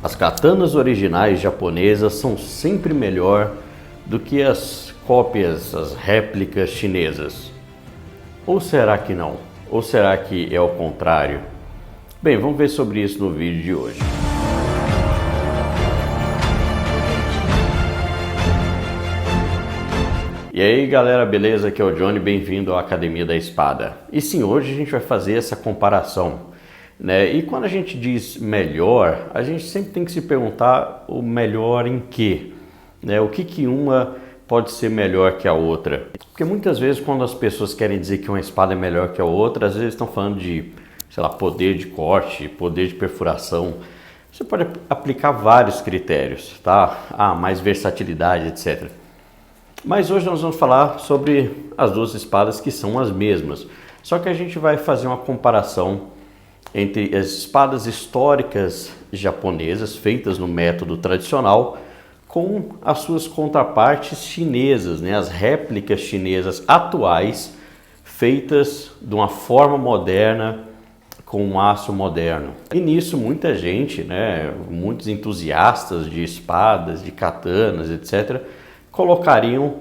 As katanas originais japonesas são sempre melhor do que as cópias, as réplicas chinesas. Ou será que não? Ou será que é o contrário? Bem, vamos ver sobre isso no vídeo de hoje. E aí galera, beleza? Aqui é o Johnny, bem-vindo à Academia da Espada. E sim, hoje a gente vai fazer essa comparação, né? E quando a gente diz melhor, a gente sempre tem que se perguntar o melhor em quê, né? O que uma pode ser melhor que a outra. Porque muitas vezes quando as pessoas querem dizer que uma espada é melhor que a outra, às vezes estão falando de, sei lá, poder de corte, poder de perfuração. Você pode aplicar vários critérios, tá? Mais versatilidade, etc. Mas hoje nós vamos falar sobre as duas espadas que são as mesmas. Só que a gente vai fazer uma comparação entre as espadas históricas japonesas, feitas no método tradicional, com as suas contrapartes chinesas, né? As réplicas chinesas atuais, feitas de uma forma moderna, com um aço moderno. E nisso muita gente, né? Muitos entusiastas de espadas, de katanas, etc., colocariam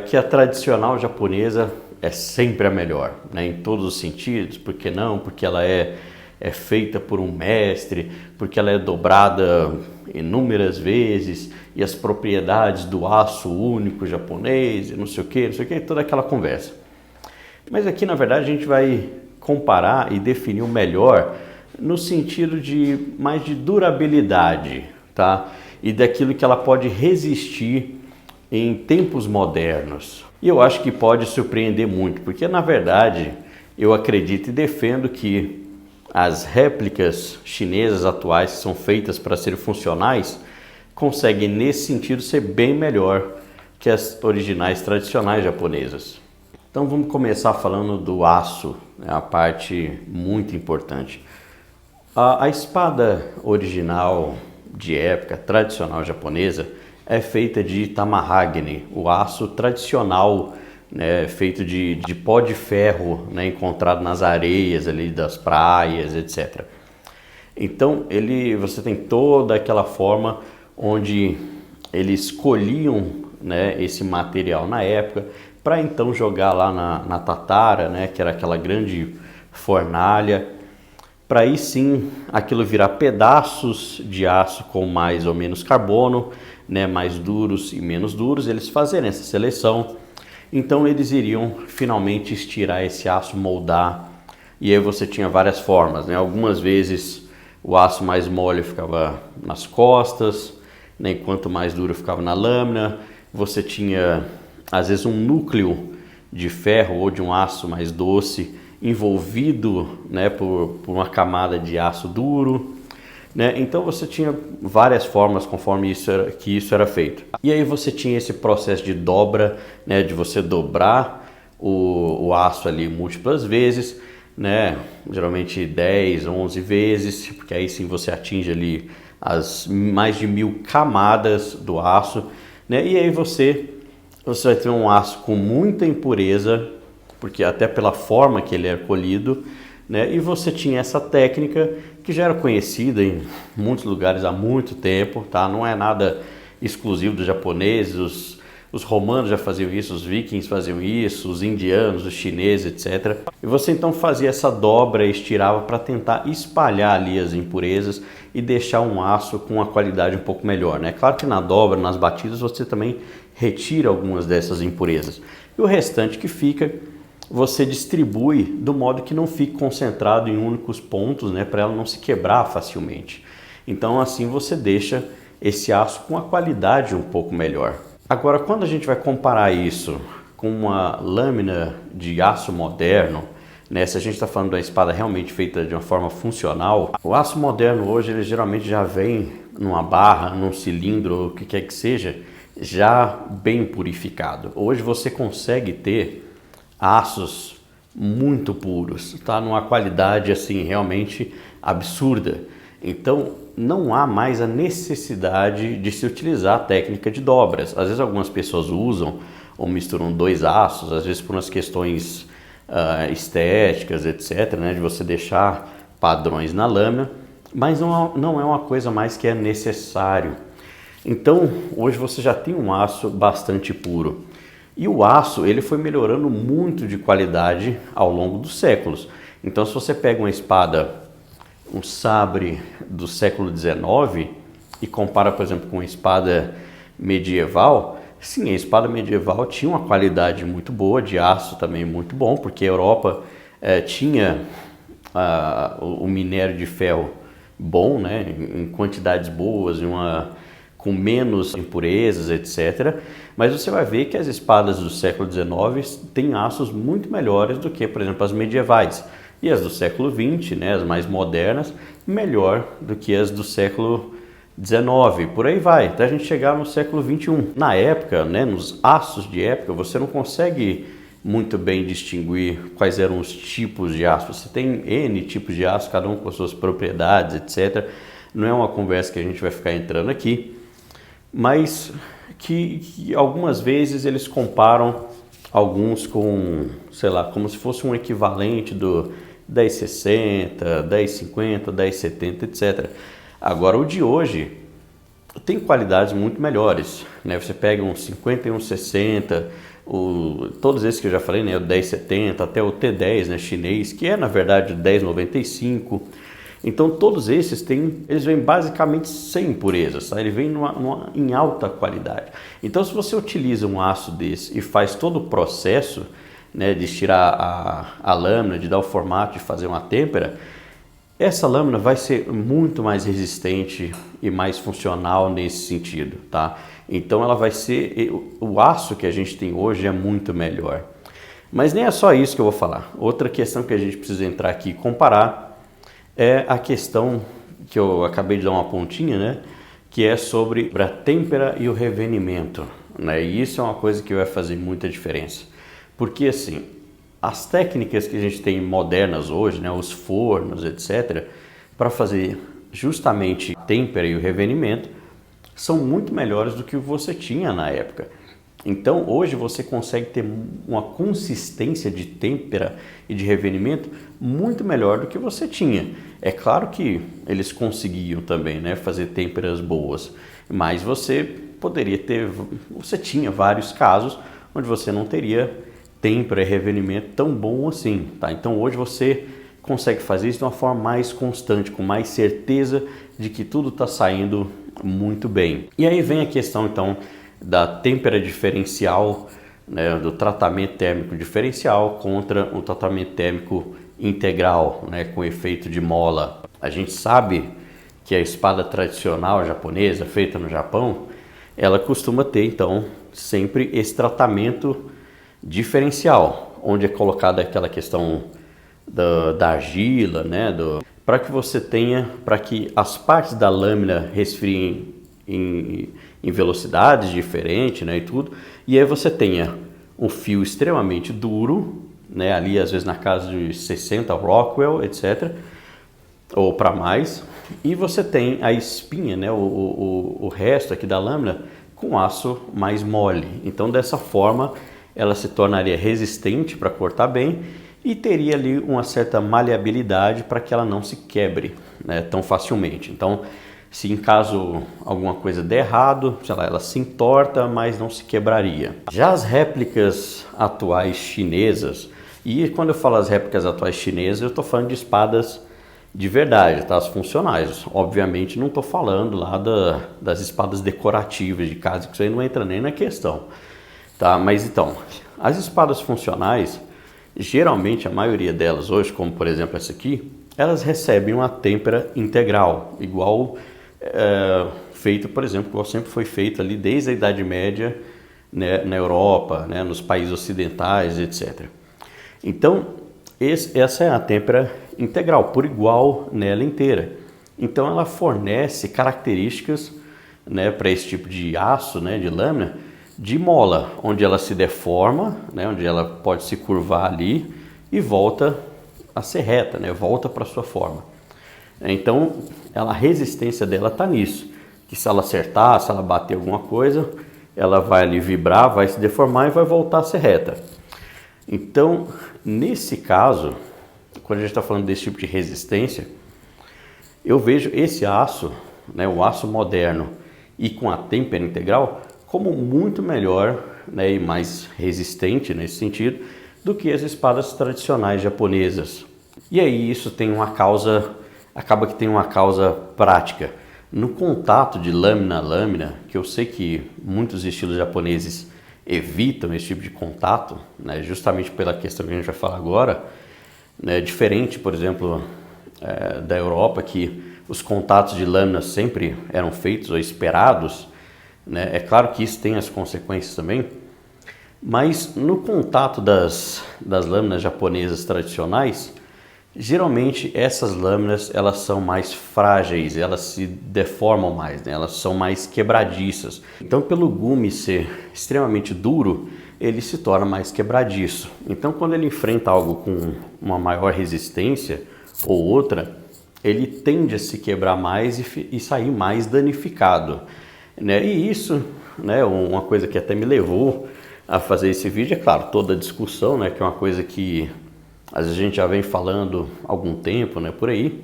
que a tradicional japonesa é sempre a melhor, né, em todos os sentidos. Por que não? Porque ela é feita por um mestre, porque ela é dobrada inúmeras vezes, e as propriedades do aço único japonês, e não sei o que, toda aquela conversa. Mas aqui, na verdade, a gente vai comparar e definir o melhor no sentido de mais de durabilidade, tá? E daquilo que ela pode resistir em tempos modernos. E eu acho que pode surpreender muito, porque na verdade eu acredito e defendo que as réplicas chinesas atuais, que são feitas para serem funcionais, conseguem nesse sentido ser bem melhor que as originais tradicionais japonesas. Então vamos começar falando do aço, é a parte muito importante. A espada original de época tradicional japonesa é feita de tamahagni, o aço tradicional, né, feito de pó de ferro, né, encontrado nas areias ali das praias, etc. Então você tem toda aquela forma onde eles colhiam, né, esse material na época para então jogar lá na tatara, né, que era aquela grande fornalha, para aí sim aquilo virar pedaços de aço com mais ou menos carbono, né, mais duros e menos duros, eles fazerem essa seleção. Então eles iriam finalmente estirar esse aço, moldar, e aí você tinha várias formas, né? Algumas vezes o aço mais mole ficava nas costas, né, enquanto mais duro ficava na lâmina. Você tinha às vezes um núcleo de ferro ou de um aço mais doce envolvido, né, por uma camada de aço duro, né? Então você tinha várias formas conforme isso era feito. E aí você tinha esse processo de dobra, né, de você dobrar o aço ali múltiplas vezes, né, geralmente 10, 11 vezes, porque aí sim você atinge ali as mais de 1000 camadas do aço, né? E aí você vai ter um aço com muita impureza, porque até pela forma que ele é colhido, né? E você tinha essa técnica que já era conhecida em muitos lugares há muito tempo, tá? Não é nada exclusivo dos japoneses, os romanos já faziam isso, os vikings faziam isso, os indianos, os chineses, etc. E você então fazia essa dobra e estirava para tentar espalhar ali as impurezas e deixar um aço com uma qualidade um pouco melhor, né? Claro que na dobra, nas batidas, você também retira algumas dessas impurezas. E o restante que fica, você distribui do modo que não fique concentrado em únicos pontos, né, para ela não se quebrar facilmente. Então assim você deixa esse aço com a qualidade um pouco melhor. Agora, quando a gente vai comparar isso com uma lâmina de aço moderno, né, se a gente está falando de uma espada realmente feita de uma forma funcional, o aço moderno hoje ele geralmente já vem numa barra, num cilindro, o que quer que seja, já bem purificado. Hoje você consegue ter aços muito puros, tá? Numa qualidade assim realmente absurda. Então não há mais a necessidade de se utilizar a técnica de dobras. Às vezes algumas pessoas usam ou misturam dois aços, às vezes por umas questões estéticas, etc., né? De você deixar padrões na lâmina, mas não é uma coisa mais que é necessário. Então, hoje você já tem um aço bastante puro. E o aço, ele foi melhorando muito de qualidade ao longo dos séculos. Então, se você pega uma espada, um sabre do século XIX e compara, por exemplo, com uma espada medieval, sim, a espada medieval tinha uma qualidade muito boa, de aço também muito bom, porque a Europa tinha o minério de ferro bom, né, em quantidades boas, com menos impurezas, etc. Mas você vai ver que as espadas do século XIX têm aços muito melhores do que, por exemplo, as medievais. E as do século XX, né, as mais modernas, melhor do que as do século XIX. Por aí vai, até a gente chegar no século XXI. Na época, né, nos aços de época, você não consegue muito bem distinguir quais eram os tipos de aço. Você tem N tipos de aço, cada um com suas propriedades, etc. Não é uma conversa que a gente vai ficar entrando aqui, mas que algumas vezes eles comparam alguns com, sei lá, como se fosse um equivalente do 1060, 1050, 1070, etc. Agora, o de hoje tem qualidades muito melhores, né? Você pega um 50 e um 60, todos esses que eu já falei, né? O 1070, até o T10, né? Chinês, que é na verdade o 1095. Então todos esses eles vêm basicamente sem impurezas, tá? Ele vem em alta qualidade. Então se você utiliza um aço desse e faz todo o processo, né, de tirar a lâmina, de dar o formato, de fazer uma têmpera, essa lâmina vai ser muito mais resistente e mais funcional nesse sentido, tá? Então ela vai ser, o aço que a gente tem hoje é muito melhor. Mas nem é só isso que eu vou falar. Outra questão que a gente precisa entrar aqui e comparar é a questão que eu acabei de dar uma pontinha, né? Que é sobre a têmpera e o revenimento, né? E isso é uma coisa que vai fazer muita diferença. Porque assim, as técnicas que a gente tem modernas hoje, né? Os fornos, etc., para fazer justamente a têmpera e o revenimento, são muito melhores do que você tinha na época. Então hoje você consegue ter uma consistência de têmpera e de revenimento muito melhor do que você tinha. É claro que eles conseguiam também, né, fazer têmperas boas, mas você tinha vários casos onde você não teria têmpera e revenimento tão bom assim, tá? Então hoje você consegue fazer isso de uma forma mais constante, com mais certeza de que tudo está saindo muito bem. E aí vem a questão então da têmpera diferencial, né, do tratamento térmico diferencial contra o tratamento térmico integral, né, com efeito de mola. A gente sabe que a espada tradicional japonesa, feita no Japão, ela costuma ter então sempre esse tratamento diferencial, onde é colocada aquela questão da argila, né, para que as partes da lâmina resfriem em velocidades diferentes, né, e tudo. E aí você tenha um fio extremamente duro, né, ali às vezes na casa de 60 Rockwell, etc., ou para mais. E você tem a espinha, né, o resto aqui da lâmina com aço mais mole. Então dessa forma ela se tornaria resistente para cortar bem e teria ali uma certa maleabilidade para que ela não se quebre, né, tão facilmente. Então, se em caso alguma coisa der errado, sei lá, ela se entorta, mas não se quebraria. Já as réplicas atuais chinesas, e quando eu falo as réplicas atuais chinesas, eu estou falando de espadas de verdade, tá? As funcionais. Obviamente não estou falando lá das espadas decorativas de casa, que isso aí não entra nem na questão, tá? Mas então, as espadas funcionais, geralmente a maioria delas hoje, como por exemplo essa aqui, elas recebem uma têmpera integral, igual feito, por exemplo, igual sempre foi feito ali desde a Idade Média, né, na Europa, né, nos países ocidentais, etc. Então, essa é a têmpera integral, por igual nela inteira. Então, ela fornece características, né, para esse tipo de aço, né, de lâmina, de mola, onde ela se deforma, né, onde ela pode se curvar ali e volta a ser reta, né, volta para sua forma. Então, a resistência dela está nisso, que se ela acertar, se ela bater alguma coisa, ela vai ali vibrar, vai se deformar e vai voltar a ser reta. Então, nesse caso, quando a gente está falando desse tipo de resistência, eu vejo esse aço, né, o aço moderno e com a têmpera integral, como muito melhor, né, e mais resistente nesse sentido do que as espadas tradicionais japonesas. E aí isso tem uma causa, acaba que tem uma causa prática. No contato de lâmina a lâmina, que eu sei que muitos estilos japoneses evitam esse tipo de contato, né, justamente pela questão que a gente vai falar agora, né, diferente, por exemplo, da Europa, que os contatos de lâmina sempre eram feitos ou esperados, né? É claro que isso tem as consequências também, mas no contato das lâminas japonesas tradicionais, geralmente essas lâminas elas são mais frágeis, elas se deformam mais, né? Elas são mais quebradiças. Então, pelo gume ser extremamente duro, ele se torna mais quebradiço. Então, quando ele enfrenta algo com uma maior resistência ou outra, ele tende a se quebrar mais e sair mais danificado, né? E isso, né, uma coisa que até me levou a fazer esse vídeo, é claro, toda a discussão, né, que é uma coisa que às vezes a gente já vem falando há algum tempo, né, por aí,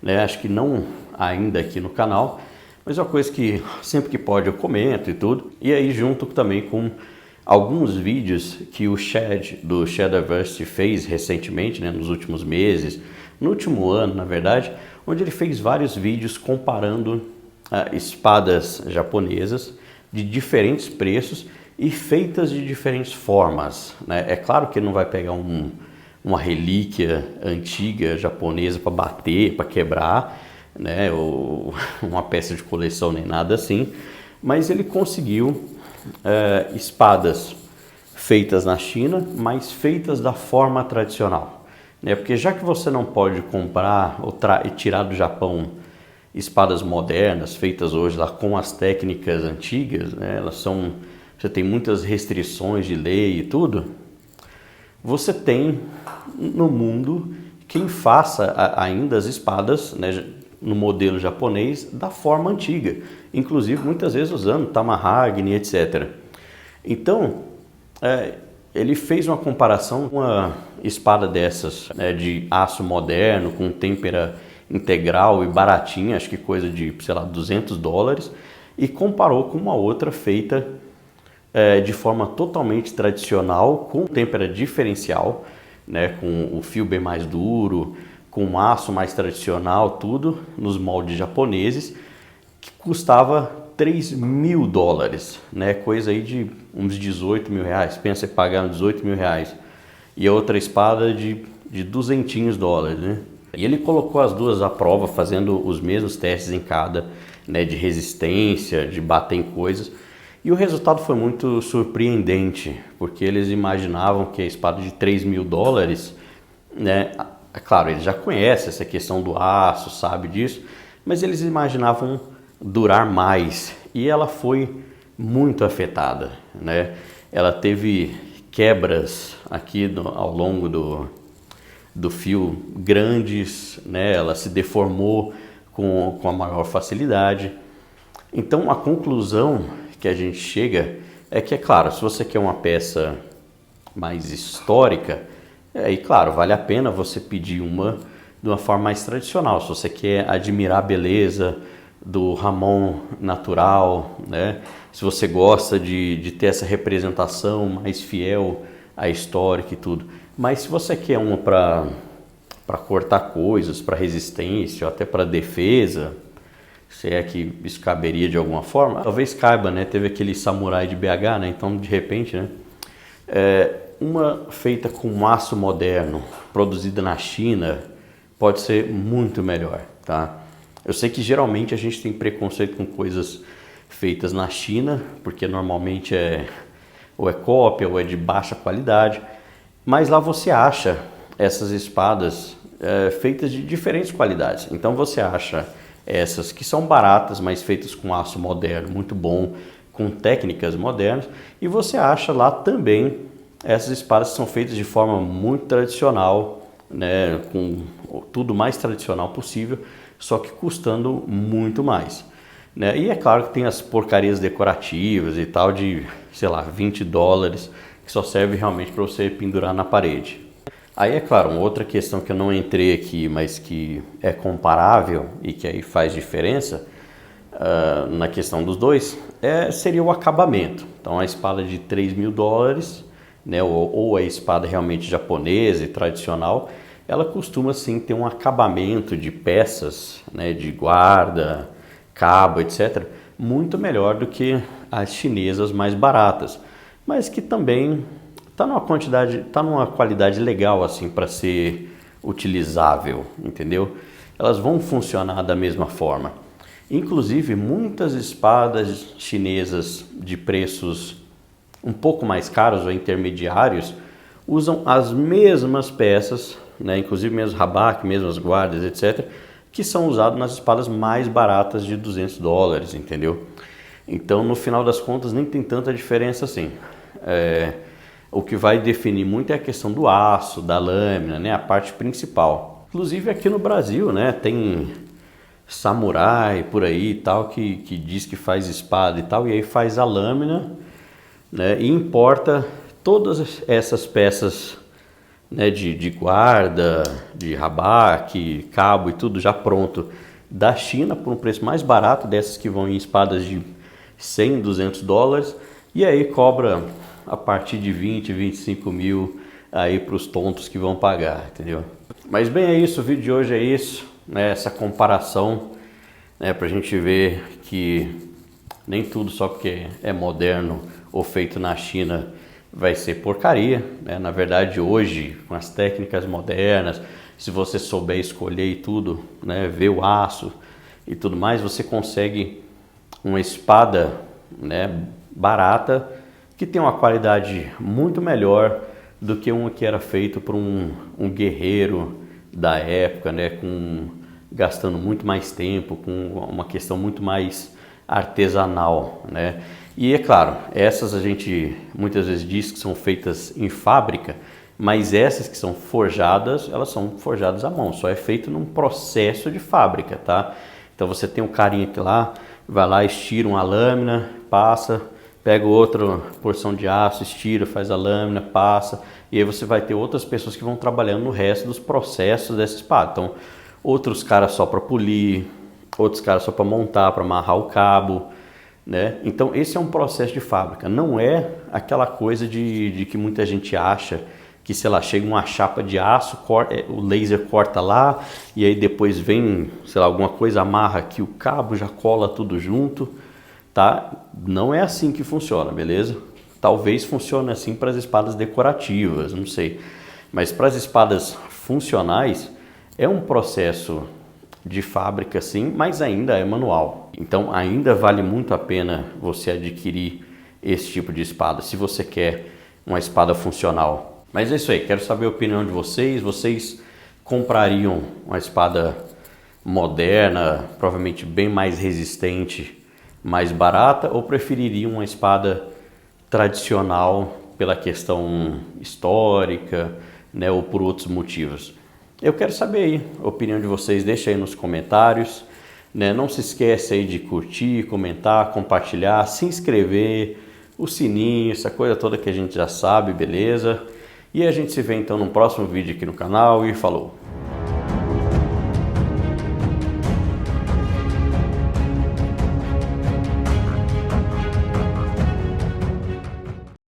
né, acho que não ainda aqui no canal, mas é uma coisa que sempre que pode eu comento e tudo, e aí junto também com alguns vídeos que o Chad, do Shadiverse, fez recentemente, né, nos últimos meses, no último ano, na verdade, onde ele fez vários vídeos comparando espadas japonesas de diferentes preços e feitas de diferentes formas, né? É claro que ele não vai pegar uma relíquia antiga japonesa para bater, para quebrar, né? Ou uma peça de coleção nem nada assim, mas ele conseguiu espadas feitas na China, mas feitas da forma tradicional, né? Porque já que você não pode comprar ou tirar do Japão espadas modernas feitas hoje lá com as técnicas antigas, né? Você tem muitas restrições de lei e tudo. Você tem no mundo quem faça ainda as espadas, né, no modelo japonês da forma antiga, inclusive muitas vezes usando Tamahagni, etc. Então, ele fez uma comparação com uma espada dessas, né, de aço moderno, com têmpera integral e baratinha, acho que coisa de, sei lá, $200, e comparou com uma outra feita de forma totalmente tradicional, com têmpera diferencial, né, com o fio bem mais duro, com um aço mais tradicional, tudo nos moldes japoneses, que custava $3.000, né, coisa aí de uns 18 mil reais. Pensa em pagar uns 18 mil reais. E a outra espada de $200, né? E ele colocou as duas à prova, fazendo os mesmos testes em cada, né, de resistência, de bater em coisas. E o resultado foi muito surpreendente, porque eles imaginavam que a espada de $3.000, né, é claro, eles já conhecem essa questão do aço, sabe disso, mas eles imaginavam durar mais. E ela foi muito afetada, né? Ela teve quebras aqui ao longo do fio grandes, né? Ela se deformou com a maior facilidade. Então a conclusão que a gente chega é que, é claro, se você quer uma peça mais histórica, aí claro, vale a pena você pedir uma de uma forma mais tradicional. Se você quer admirar a beleza do Ramon natural, né? Se você gosta de ter essa representação mais fiel à histórica e tudo. Mas se você quer uma para cortar coisas, para resistência, ou até para defesa, se é que isso caberia de alguma forma, talvez caiba, né? Teve aquele samurai de BH, né? Então, de repente, né? Uma feita com aço moderno, produzida na China, pode ser muito melhor, tá? Eu sei que geralmente a gente tem preconceito com coisas feitas na China, porque normalmente ou é cópia ou é de baixa qualidade, mas lá você acha essas espadas feitas de diferentes qualidades. Então você acha essas que são baratas, mas feitas com aço moderno, muito bom, com técnicas modernas, e você acha lá também essas espadas que são feitas de forma muito tradicional, né, com tudo mais tradicional possível, só que custando muito mais, né? E é claro que tem as porcarias decorativas e tal de, sei lá, $20, que só serve realmente para você pendurar na parede. Aí é claro, uma outra questão que eu não entrei aqui, mas que é comparável e que aí faz diferença na questão dos dois, seria o acabamento. Então a espada de US$ 3.000, né, ou a espada realmente japonesa e tradicional, ela costuma sim ter um acabamento de peças, né, de guarda, cabo, etc., muito melhor do que as chinesas mais baratas, mas que também está numa qualidade legal assim para ser utilizável, entendeu? Elas vão funcionar da mesma forma. Inclusive, muitas espadas chinesas de preços um pouco mais caros ou intermediários usam as mesmas peças, né, inclusive mesmo rabaque, mesmo as guardas, etc., que são usados nas espadas mais baratas de US$ 200, entendeu? Então, no final das contas, nem tem tanta diferença assim. O que vai definir muito é a questão do aço, da lâmina, né, a parte principal. Inclusive aqui no Brasil, né, tem samurai por aí e tal, que diz que faz espada e tal, e aí faz a lâmina, né, e importa todas essas peças, né, de guarda, de rabaque, cabo e tudo já pronto da China por um preço mais barato, dessas que vão em espadas de US$ 100, US$ 200, e aí cobra a partir de 20, 25 mil aí para os tontos que vão pagar, entendeu? Mas bem, é isso, o vídeo de hoje é isso, né, essa comparação, né, para a gente ver que nem tudo só porque é moderno ou feito na China vai ser porcaria, né? Na verdade, hoje, com as técnicas modernas, se você souber escolher e tudo, né, ver o aço e tudo mais, você consegue uma espada, né, barata, que tem uma qualidade muito melhor do que uma que era feito por um guerreiro da época, né, gastando muito mais tempo, com uma questão muito mais artesanal, né? E é claro, essas a gente muitas vezes diz que são feitas em fábrica, mas essas que são forjadas, elas são forjadas à mão, só é feito num processo de fábrica, tá? Então você tem um carinha que lá, vai lá, estira uma lâmina, passa, pega outra porção de aço, estira, faz a lâmina, passa, e aí você vai ter outras pessoas que vão trabalhando no resto dos processos dessa espada. Então, outros caras só para polir, outros caras só para montar, para amarrar o cabo, né? Então esse é um processo de fábrica, não é aquela coisa de que muita gente acha que, sei lá, chega uma chapa de aço, o laser corta lá e aí depois vem, sei lá, alguma coisa, amarra aqui o cabo, já cola tudo junto, tá? Não é assim que funciona, beleza? Talvez funcione assim para as espadas decorativas, não sei, mas para as espadas funcionais é um processo de fábrica sim, mas ainda é manual. Então ainda vale muito a pena você adquirir esse tipo de espada, se você quer uma espada funcional. Mas é isso aí, quero saber a opinião de vocês. Vocês comprariam uma espada moderna, provavelmente bem mais resistente, mais barata, ou prefeririam uma espada tradicional pela questão histórica, né, ou por outros motivos? Eu quero saber aí a opinião de vocês, deixa aí nos comentários, né? Não se esquece aí de curtir, comentar, compartilhar, se inscrever, o sininho, essa coisa toda que a gente já sabe, beleza? E a gente se vê então no próximo vídeo aqui no canal e falou!